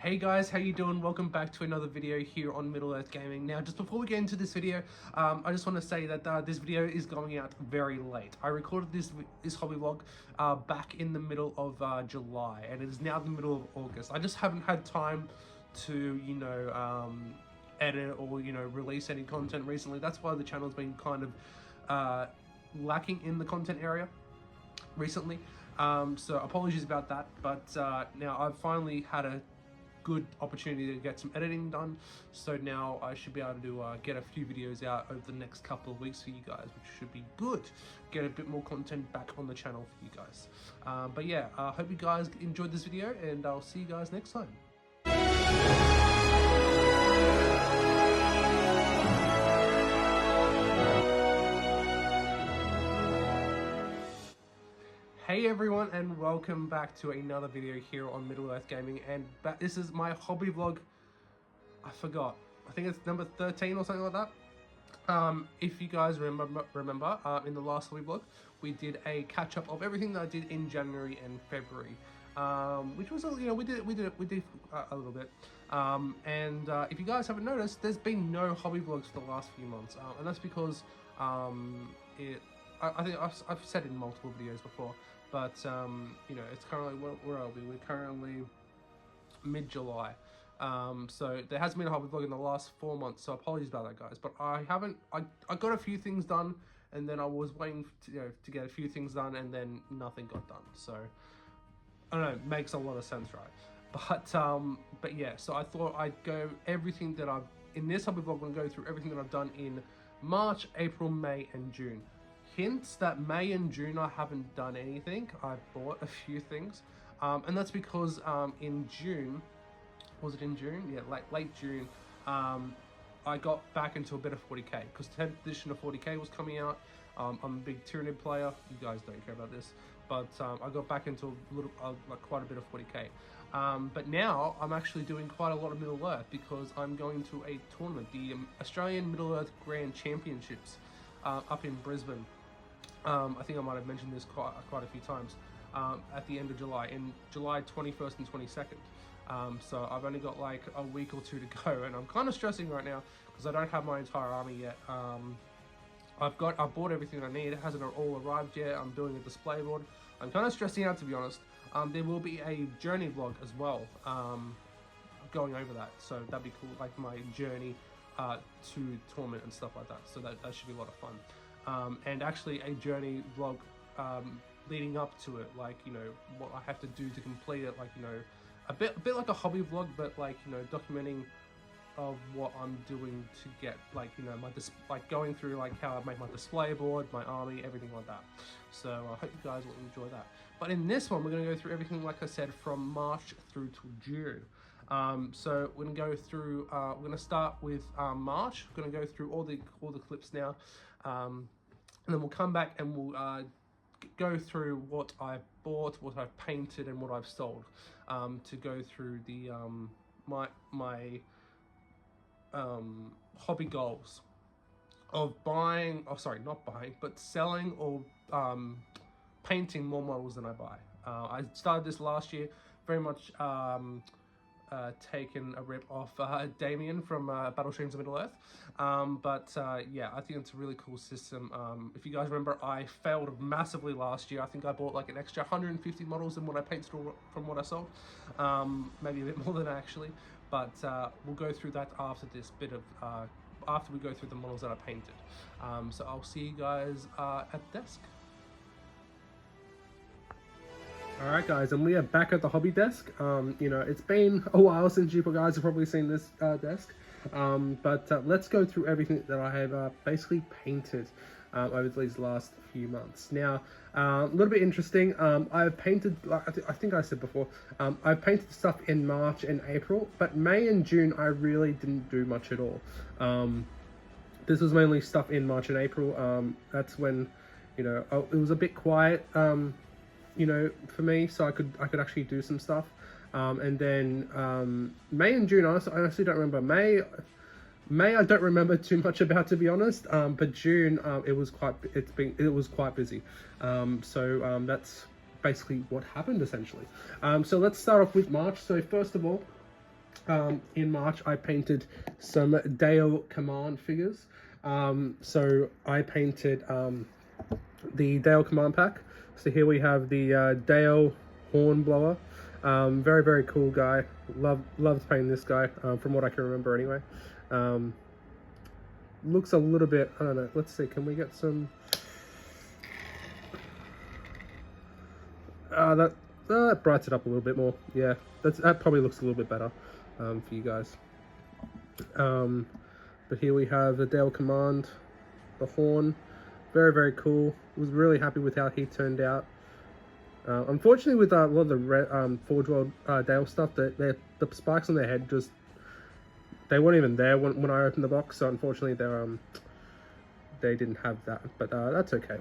Hey guys, how you doing? Welcome back to another video here on Middle Earth Gaming. Now, just before we get into this video, I just want to say that this video is going out very late. I recorded this hobby vlog back in the middle of July, and it is now the middle of August. I just haven't had time to, edit or, release any content recently. That's why the channel's been kind of lacking in the content area recently. So apologies about that, but now I've finally had a good opportunity to get some editing done, so now I should be able to get a few videos out over the next couple of weeks for you guys, which should be good. Get a bit more content back on the channel for you guys. But yeah, I hope you guys enjoyed this video, and I'll see you guys next time. Hey everyone, and welcome back to another video here on Middle Earth Gaming, and this is my hobby vlog. I forgot, I think it's number 13 or something like that. If you guys remember in the last hobby vlog we did a catch-up of everything that I did in January and February, which was, we did a little bit, and if you guys haven't noticed, there's been no hobby vlogs for the last few months, and that's because I think I've said in multiple videos before, but it's currently, where are we? We're currently mid-July, so there hasn't been a hobby vlog in the last 4 months, so apologies about that, guys. But I got a few things done, and then I was waiting to get a few things done, and then nothing got done. So I don't know, it makes a lot of sense, right? But yeah, so I thought I'd go everything that I've in this hobby vlog. I'm going to go through everything that I've done in March, April, May, and June. Hints that May and June I haven't done anything. I bought a few things, and that's because in June, was it in June? Yeah, late June, I got back into a bit of 40k because 10th edition of 40k was coming out. I'm a big Tyranid player. You guys don't care about this, but I got back into quite a bit of 40k. But now I'm actually doing quite a lot of Middle Earth because I'm going to a tournament, the Australian Middle Earth Grand Championships, up in Brisbane. I think I might have mentioned this quite a few times, at the end of July, in July 21st and 22nd. So I've only got like a week or two to go, and I'm kind of stressing right now because I don't have my entire army yet. I've bought everything I need. It hasn't all arrived yet. I'm doing a display board. I'm kind of stressing out, to be honest. There will be a journey vlog as well, going over that, so that'd be cool, like my journey to tournament and stuff like that. So that should be a lot of fun. And actually a journey vlog leading up to it, like, what I have to do to complete it, like, a bit like a hobby vlog, but like, documenting of what I'm doing to get, like, my going through like how I make my display board, my army, everything like that. So I hope you guys will enjoy that. But in this one, we're going to go through everything, like I said, from March through to June. So we're going to go through, we're going to start with March. We're going to go through all the clips now, and then we'll come back and we'll go through what I've bought, what I've painted, and what I've sold, to go through the my hobby goals of buying, not buying, but selling or painting more models than I buy. I started this last year, very much taken a rip off Damien from Battle Streams of Middle Earth, yeah, I think it's a really cool system. If you guys remember, I failed massively last year. I think I bought like an extra 150 models than what I painted from what I sold, maybe a bit more than that actually, but we'll go through that after this bit of after we go through the models that I painted. So I'll see you guys at the desk. Alright guys, and we are back at the hobby desk. It's been a while since you guys have probably seen this desk, but let's go through everything that I have basically painted over these last few months. Now, a little bit interesting, I've painted, I think I said before, I've painted stuff in March and April, but May and June I really didn't do much at all. This was mainly stuff in March and April. That's when, it was a bit quiet, for me, so I could actually do some stuff. And then May and June, I honestly don't remember. May I don't remember too much about, to be honest. But June, it was quite busy. So that's basically what happened essentially. So let's start off with March. So first of all, in March, I painted some Dale Command figures. So I painted the Dale Command pack. So here we have the Dale Hornblower. Very, very cool guy. Loved painting this guy, from what I can remember anyway. Looks a little bit, I don't know, let's see, can we get some... that brights it up a little bit more. Yeah, that probably looks a little bit better for you guys. But here we have the Dale Command, the horn. Very, very cool. Was really happy with how he turned out. Unfortunately, with a lot of the Forge World Dale stuff, the spikes on their head just, they weren't even there when I opened the box. So unfortunately, they didn't have that. But that's okay.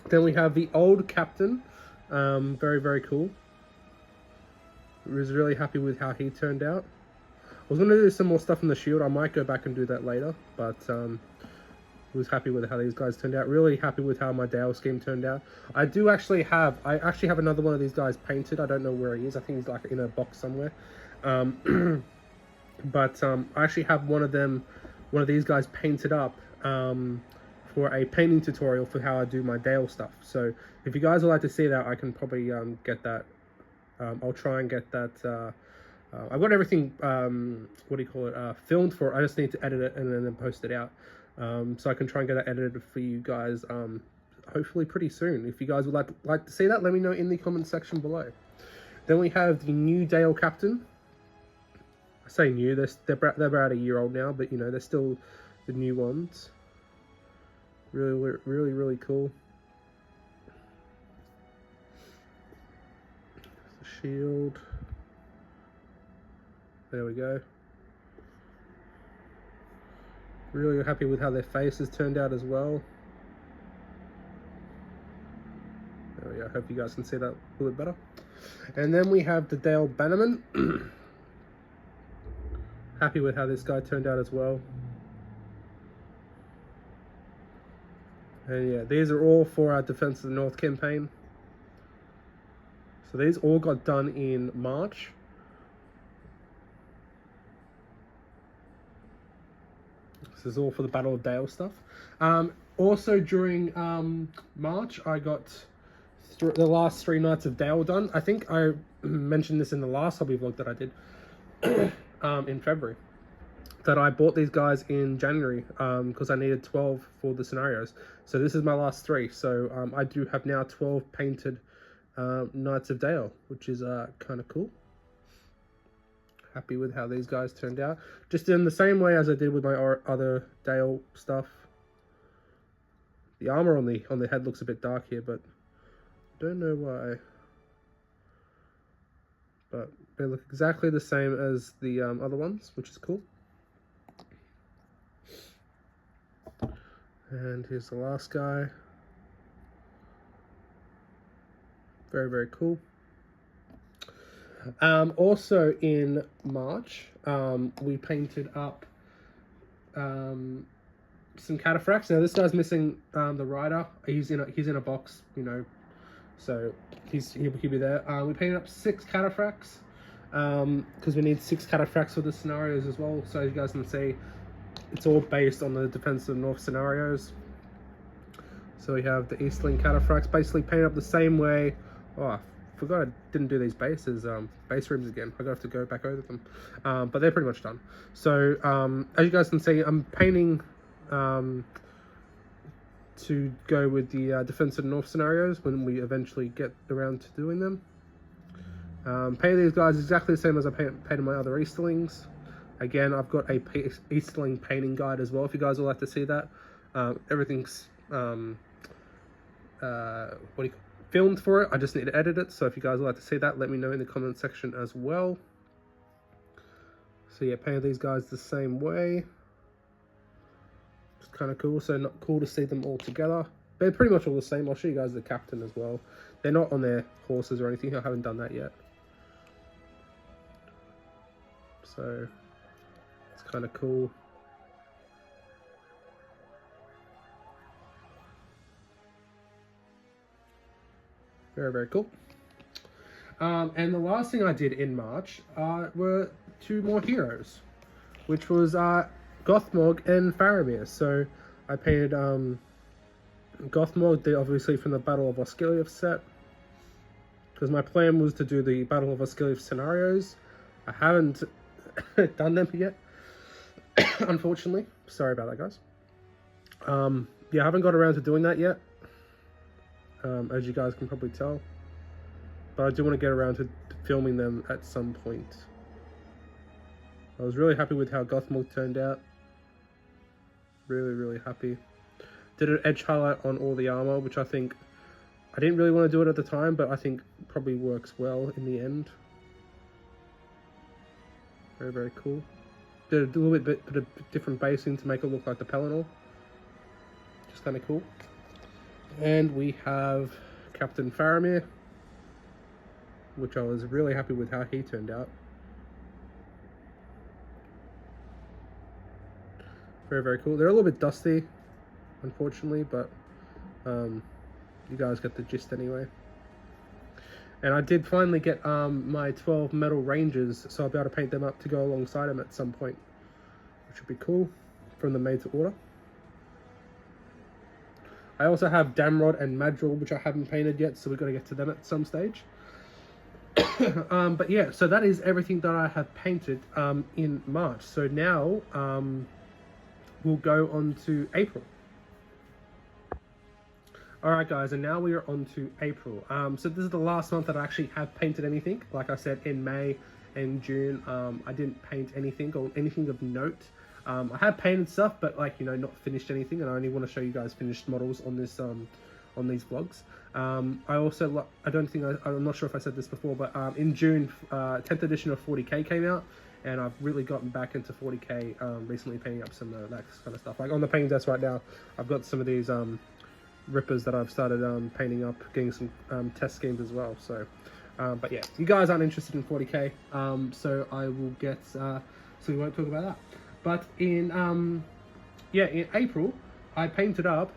Then we have the old captain. Very, very cool. Was really happy with how he turned out. I was going to do some more stuff in the shield. I might go back and do that later, but was happy with how these guys turned out. Really happy with how my Dale scheme turned out. I actually have another one of these guys painted. I don't know where he is. I think he's like in a box somewhere. But I actually have one of these guys painted up for a painting tutorial for how I do my Dale stuff. So if you guys would like to see that, I can probably get that. I'll try and get that. I've got everything, filmed for it. I just need to edit it and then post it out. So I can try and get that edited for you guys, hopefully pretty soon. If you guys would like to see that, let me know in the comment section below. Then we have the new Dale Captain. I say new, they're about a year old now, but you know, they're still the new ones. Really, really, really cool. The shield. There we go. Really happy with how their faces turned out as well. There we go. Hope you guys can see that a little bit better. And then we have the Dale Bannerman. Happy with how this guy turned out as well. And yeah, these are all for our Defense of the North campaign. So these all got done in March. This is all for the Battle of Dale stuff. Also during March, I got the last 3 Knights of Dale done. I think I mentioned this in the last hobby vlog that I did in February. That I bought these guys in January because I needed 12 for the scenarios. So this is my last 3. So I do have now 12 painted Knights of Dale, which is kind of cool. Happy with how these guys turned out. Just in the same way as I did with my other Dale stuff. The armor on the head looks a bit dark here, but don't know why. But they look exactly the same as the other ones, which is cool. And here's the last guy. Very, very cool. Also in March, we painted up some cataphracts. Now this guy's missing the rider. He's in a box, you know, so he'll be there. We painted up 6 cataphracts because we need 6 cataphracts for the scenarios as well. So as you guys can see, it's all based on the Defense of the North scenarios. So we have the Eastling cataphracts basically painted up the same way. Oh, I forgot I didn't do these bases, base rims again. I have to go back over them, but they're pretty much done. So as you guys can see, I'm painting to go with the Defense of the North scenarios when we eventually get around to doing them. Paint these guys exactly the same as I painted my other Easterlings. Again, I've got a Easterling painting guide as well if you guys would like to see that. Everything's filmed for it. I just need to edit it. So if you guys would like to see that, let me know in the comment section as well. So yeah, painted these guys the same way. It's kind of cool. So not cool to see them all together. They're pretty much all the same. I'll show you guys the captain as well. They're not on their horses or anything. I haven't done that yet. So it's kind of cool. Very, very cool. And the last thing I did in March were two more heroes, which was Gothmog and Faramir. So I painted Gothmog, obviously from the Battle of Osgiliath set, because my plan was to do the Battle of Osgiliath scenarios. I haven't done them yet, unfortunately. Sorry about that, guys. Yeah, I haven't got around to doing that yet, as you guys can probably tell. But I do want to get around to filming them at some point. I was really happy with how Gothmog turned out. Really, really happy. Did an edge highlight on all the armor, which I think, I didn't really want to do it at the time, but I think probably works well in the end. Very, very cool. Did a little bit of different basing to make it look like the Pelennor. Just kind of cool. And we have Captain Faramir, which I was really happy with how he turned out. Very, very cool. They're a little bit dusty, unfortunately, but you guys get the gist anyway. And I did finally get my 12 metal rangers, so I'll be able to paint them up to go alongside them at some point, which would be cool, from the made to order. I also have Damrod and Madril, which I haven't painted yet, so we've got to get to them at some stage. But yeah, so that is everything that I have painted in March. So now we'll go on to April. Alright guys, and now we are on to April. So this is the last month that I actually have painted anything. Like I said, in May and June, I didn't paint anything or anything of note. I have painted stuff, but like, you know, not finished anything, and I only want to show you guys finished models on this on these vlogs. I also, I'm not sure if I said this before, but in June, 10th edition of 40k came out, and I've really gotten back into 40k recently, painting up some of that kind of stuff. Like on the painting desk right now, I've got some of these rippers that I've started painting up, getting some test schemes as well. So, but yeah, you guys aren't interested in 40k, so I will get, so we won't talk about that. But in, yeah, in April, I painted up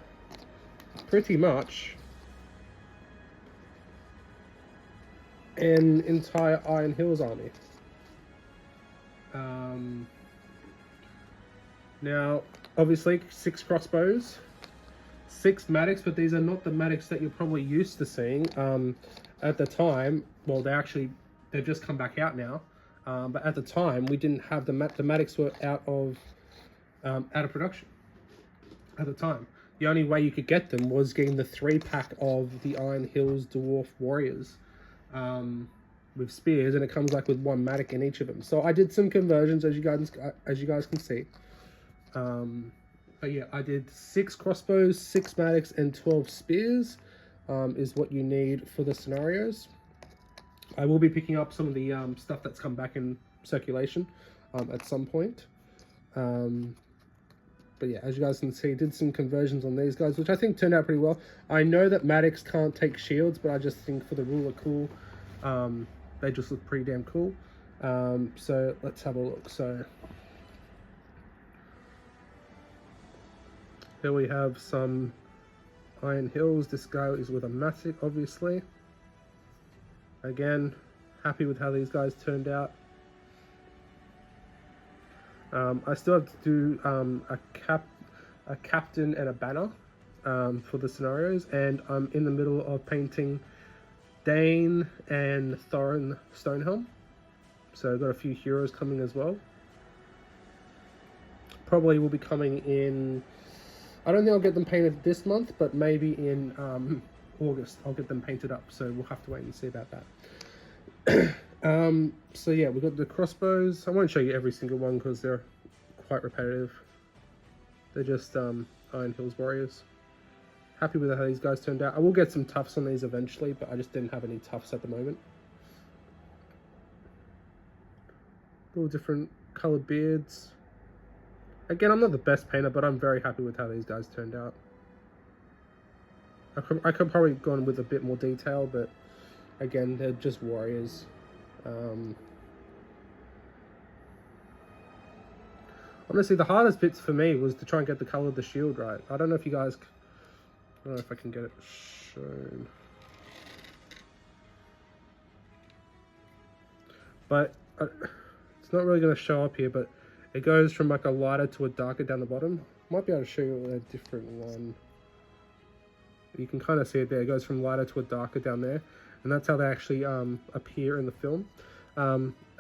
pretty much an entire Iron Hills army. Now, obviously, 6 crossbows, 6 Madics, but these are not the Madics that you're probably used to seeing. At the time, well, they've just come back out now. But at the time, we didn't have the Madics were out of production. At the time, the only way you could get them was getting the 3-pack of the Iron Hills Dwarf Warriors with spears, and it comes like with 1 Matic in each of them. So I did some conversions, as you guys can see. But yeah, I did 6 crossbows, 6 Madics, and 12 spears is what you need for the scenarios. I will be picking up some of the stuff that's come back in circulation at some point. But yeah, as you guys can see, did some conversions on these guys, which I think turned out pretty well. I know that Madics can't take shields, but I just think for the ruler cool, they just look pretty damn cool. So let's have a look. So here we have some Iron Hills. This guy is with a Matic, obviously. Again, happy with how these guys turned out. I still have to do a captain and a banner for the scenarios, and I'm in the middle of painting Dane and Thorin Stonehelm. So I've got a few heroes coming as well. Probably will be coming in, I don't think I'll get them painted this month, but maybe in August I'll get them painted up, so we'll have to wait and see about that. So yeah, we've got the crossbows. I won't show you every single one because they're quite repetitive. They're just Iron Hills Warriors. Happy with how these guys turned out. I will get some tufts on these eventually, but I just didn't have any tufts at the moment. All different coloured beards. Again, I'm not the best painter, but I'm very happy with how these guys turned out. I could probably have gone with a bit more detail, but again, they're just warriors. Honestly, the hardest bits for me was to try and get the colour of the shield right. I don't know if you guys, I don't know if I can get it shown. But it's It's not really going to show up here, but it goes from like a lighter to a darker down the bottom. Might be able to show you a different one. You can kind of see it there. It goes from lighter to a darker down there, and that's how they actually appear in the film.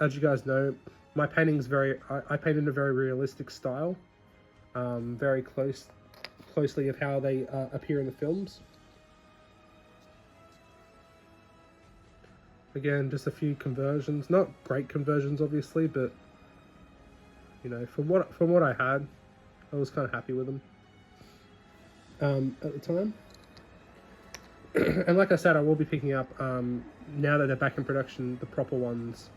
As you guys know, my painting's I paint in a very realistic style, very closely of how they appear in the films. Again, just a few conversions, not great conversions obviously, but you know, from what I had, I was kind of happy with them at the time. And like I said, I will be picking up, now that they're back in production, the proper ones,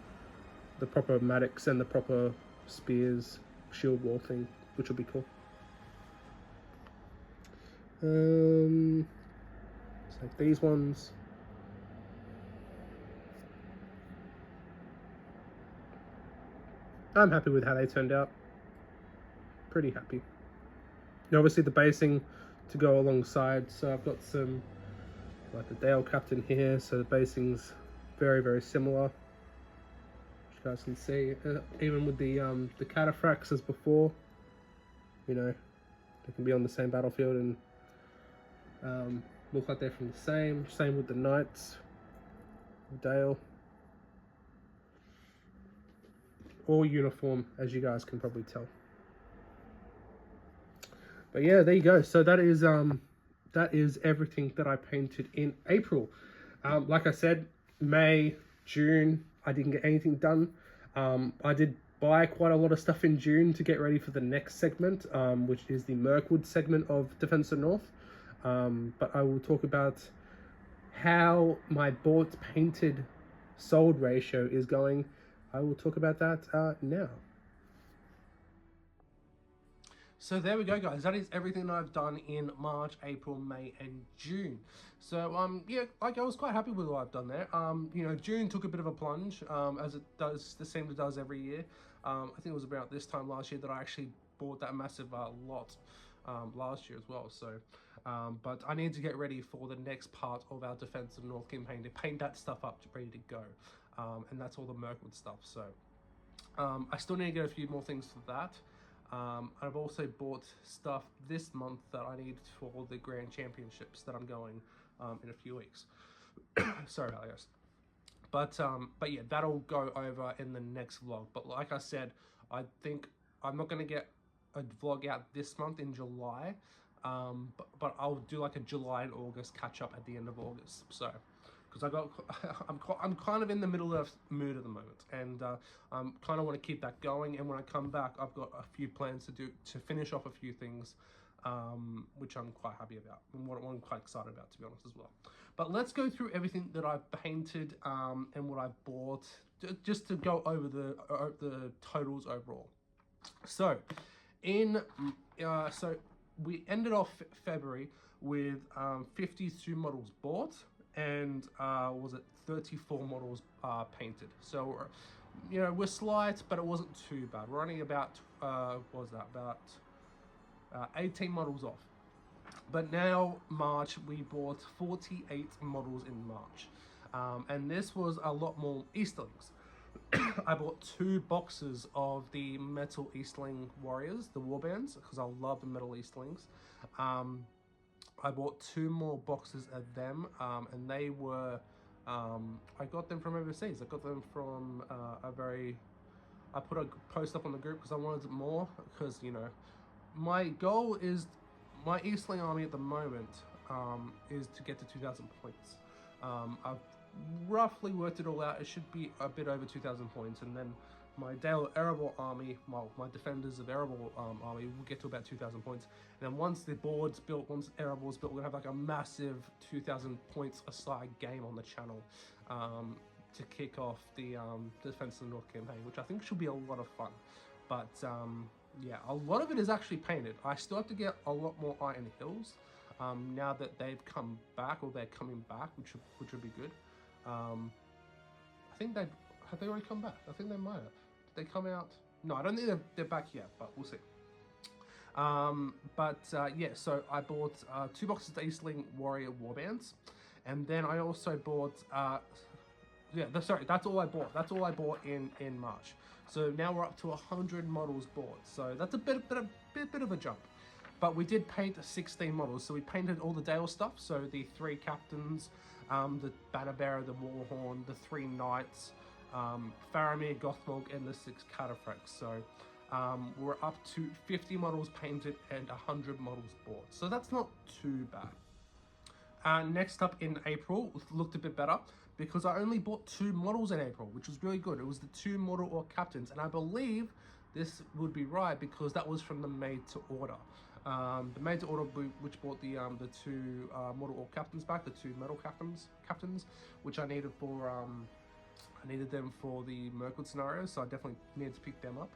the proper matics and the proper spears, shield wall thing, which will be cool. So these ones. I'm happy with how they turned out. Pretty happy. And obviously the basing to go alongside, so I've got some, like the Dale Captain here, so the basing's very, very similar. As you guys can see, even with the cataphracts as before, you know, they can be on the same battlefield and look like they're from the same. Same with the knights, Dale. All uniform, as you guys can probably tell. But yeah, there you go. So that is everything that I painted in April. Like I said, May, June, I didn't get anything done. I did buy quite a lot of stuff in June to get ready for the next segment, which is the Mirkwood segment of Defense of the North. But I will talk about how my bought, painted, sold ratio is going. I will talk about that now. So there we go, guys. That is everything that I've done in March, April, May, and June. So yeah, like I was quite happy with what I've done there. You know, June took a bit of a plunge, as it does, the same as it does every year. I think it was about this time last year that I actually bought that massive lot last year as well. So, but I need to get ready for the next part of our Defense of the North campaign to paint that stuff up, ready to go. And that's all the Mirkwood stuff. So I still need to get a few more things for that. I've also bought stuff this month that I need for the Grand Championships that I'm going in a few weeks. Sorry about that, guys. But yeah, that'll go over in the next vlog. But like I said, I think I'm not going to get a vlog out this month in July, but I'll do like a July and August catch up at the end of August. So, because I'm kind of in the middle of mood at the moment, and kind of want to keep that going. And when I come back, I've got a few plans to do to finish off a few things, which I'm quite happy about and what I'm quite excited about, to be honest, as well. But let's go through everything that I've painted and what I've bought, just to go over the totals overall. So so we ended off February with 52 models bought, and was it 34 models painted. So you know, we're slight, but it wasn't too bad. We're only about what was that, about 18 models off. But now March, we bought 48 models in March, and this was a lot more Easterlings. I bought 2 boxes of the metal Eastling warriors, the warbands, because I love the metal Eastlings. I bought 2 more boxes of them, and they were, I got them from overseas. I got them from I put a post up on the group because I wanted more, because, you know, my goal is, my Eastling army at the moment is to get to 2,000 points. I've roughly worked it all out. It should be a bit over 2,000 points, and then my Dale Erebor army, my defenders of Erebor army, will get to about 2,000 points. And then once the board's built, once Erebor's built, we're gonna have like a massive 2,000 points aside game on the channel to kick off the Defense of the North campaign, which I think should be a lot of fun. But yeah, a lot of it is actually painted. I still have to get a lot more Iron Hills now that they've come back, or they're coming back, which would be good. I think have they already come back? I think they might have. Did they come out? No, I don't think they're back yet, but we'll see. Yeah, so I bought 2 boxes of Eastling Warrior Warbands, and then I also bought, yeah, sorry, that's all I bought. That's all I bought in March. So now we're up to 100 models bought. So that's a bit of a jump. But we did paint 16 models. So we painted all the Dale stuff. So the 3 captains, the Banner Bearer, the Warhorn, the 3 knights, Faramir, Gothmog, and the 6 cataphracts. So we're up to 50 models painted and 100 models bought. So that's not too bad. Next up in April, looked a bit better because I only bought 2 models in April, which was really good. It was the 2 model orc captains, and I believe this would be right because that was from the made to order. The made to order, which bought the 2 model orc captains back, the 2 metal captains, which I needed for I needed them for the Mirkwood scenario, so I definitely needed to pick them up.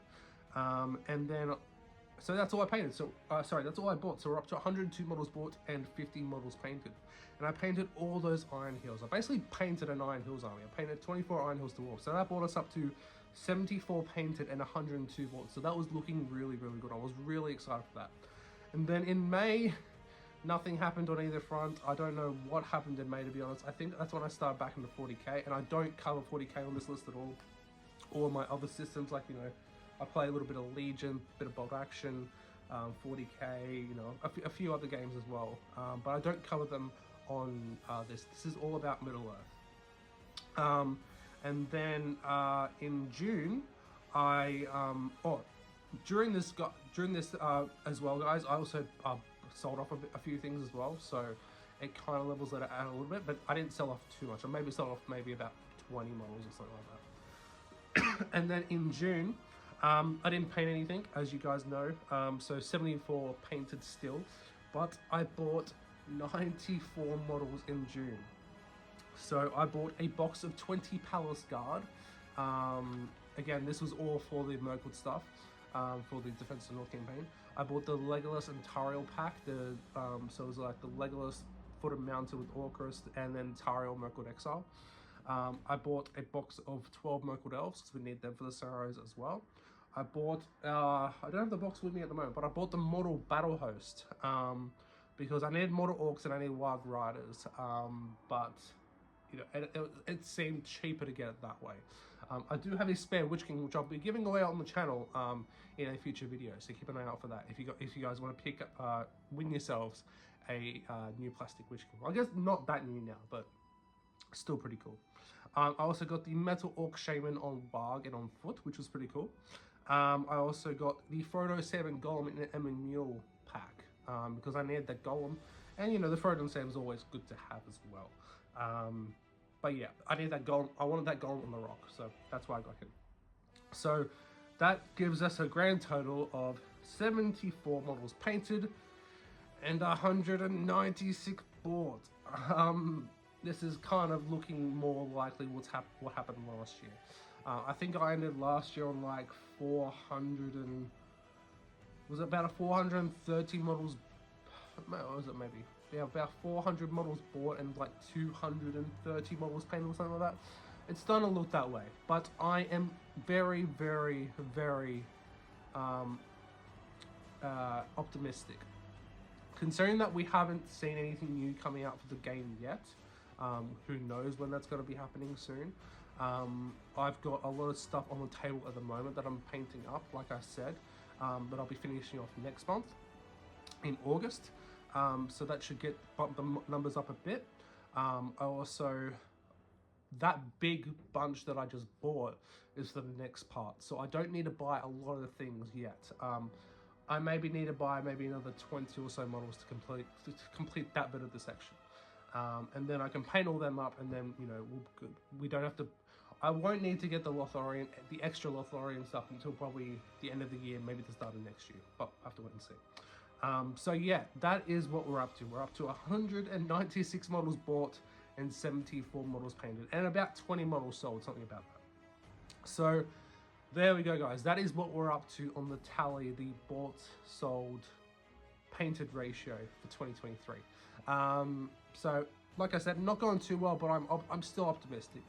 And then, so that's all I painted. So sorry, that's all I bought. So we're up to 102 models bought and 50 models painted. And I painted all those Iron Hills. I basically painted an Iron Hills army. I painted 24 Iron Hills Dwarves. So that brought us up to 74 painted and 102 bought. So that was looking really, really good. I was really excited for that. And then in May, nothing happened on either front. I don't know what happened in May, to be honest. I think that's when I started back into 40k, and I don't cover 40k on this list at all. Or my other systems, like, you know, I play a little bit of Legion, a bit of Bolt Action, 40k, you know, a few other games as well. But I don't cover them on this. This is all about Middle-earth. And then in June, during this as well, guys, I also sold off a few things as well, so it kind of levels it out a little bit, but I didn't sell off too much. I maybe sold off maybe about 20 models or something like that. And then in June, I didn't paint anything, as you guys know, so 74 painted still, but I bought 94 models in June. So I bought a box of 20 Palace Guard. Again, this was all for the Mirkwood stuff, for the Defense of the North campaign. I bought the Legolas and Tariel pack, so it was like the Legolas footed mounted with Orchrist, and then Tariel Mirkwood Exile. I bought a box of 12 Mirkwood Elves, because we need them for the scenarios as well. I bought, I don't have the box with me at the moment, but I bought the model Battle Host, because I needed model Orcs and I need Wild Riders, but you know, it seemed cheaper to get it that way. I do have a spare Witch King, which I'll be giving away on the channel in a future video, so keep an eye out for that. If you guys want to win yourselves a new plastic Witch King. Well, I guess not that new now, but still pretty cool. I also got the Metal Orc Shaman on Barg and on foot, which was pretty cool. I also got the Frodo, Sam and Gollum in an Emyn Muir pack, because I needed that Gollum, and you know, the Frodo and Sam is always good to have as well. But yeah, I need that Gollum. I wanted that Gollum on the rock, so that's why I got him. So that gives us a grand total of 74 models painted and 196 bought. This is kind of looking more likely what happened last year. I think I ended last year on like 430 models? What was it, maybe? Yeah, about 400 models bought and like 230 models painted or something like that. It's starting to look that way, but I am very, very, very optimistic. Considering that we haven't seen anything new coming out for the game yet, who knows when that's going to be happening soon. I've got a lot of stuff on the table at the moment that I'm painting up, like I said, but I'll be finishing off next month in August. So that should bump the numbers up a bit. I also, that big bunch that I just bought is for the next part, so I don't need to buy a lot of the things yet. I maybe need to buy maybe another 20 or so models to complete that bit of the section, and then I can paint all them up, and then, you know, we don't have to. I won't need to get the extra Lothlorien stuff until probably the end of the year, maybe the start of next year, but I have to wait and see. So yeah, that is what we're up to. We're up to 196 models bought and 74 models painted, and about 20 models sold, something about that. So there we go, guys. That is what we're up to on the tally, the bought, sold, painted ratio for 2023. So like I said, not going too well, but I'm still optimistic.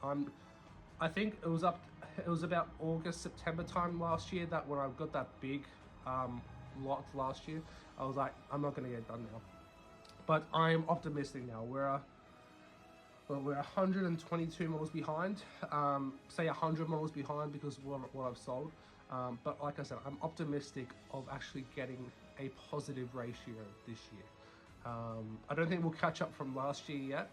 I think it was about August, September time last year that when I got that big lot last year, I was like, I'm not going to get it done now. But I'm optimistic now. Well, we're 122 models behind. Say 100 models behind because of what I've sold. But like I said, I'm optimistic of actually getting a positive ratio this year. I don't think we'll catch up from last year yet,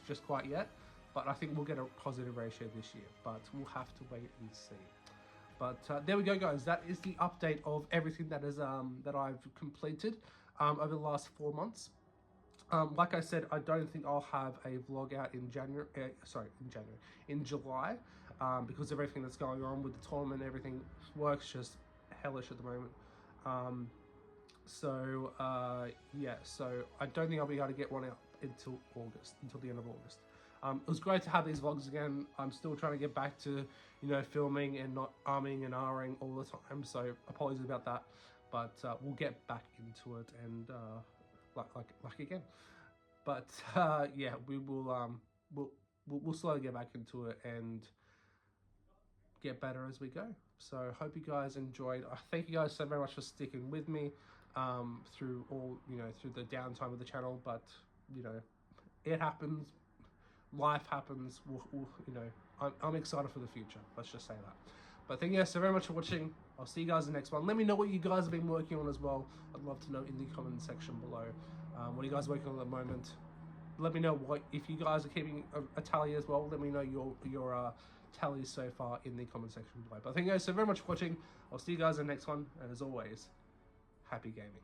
just quite yet. But I think we'll get a positive ratio this year. But we'll have to wait and see. But there we go, guys. That is the update of everything that is that I've completed over the last 4 months. Like I said, I don't think I'll have a vlog out in in July, because of everything that's going on with the tournament. Everything works just hellish at the moment. Yeah, so I don't think I'll be able to get one out until the end of August. It was great to have these vlogs again. I'm still trying to get back to, filming and not umming and ahhing all the time. So apologies about that, but we'll get back into it and like again. But yeah, we will we'll slowly get back into it and get better as we go. So hope you guys enjoyed. I thank you guys so very much for sticking with me through all through the downtime of the channel. But it happens. Life happens. I'm excited for the future. Let's just say that. But thank you guys so very much for watching. I'll see you guys in the next one. Let me know what you guys have been working on as well. I'd love to know in the comment section below. What are you guys working on at the moment? Let me know if you guys are keeping a tally as well. Let me know your tallies so far in the comment section below. But thank you guys so very much for watching. I'll see you guys in the next one. And as always, happy gaming.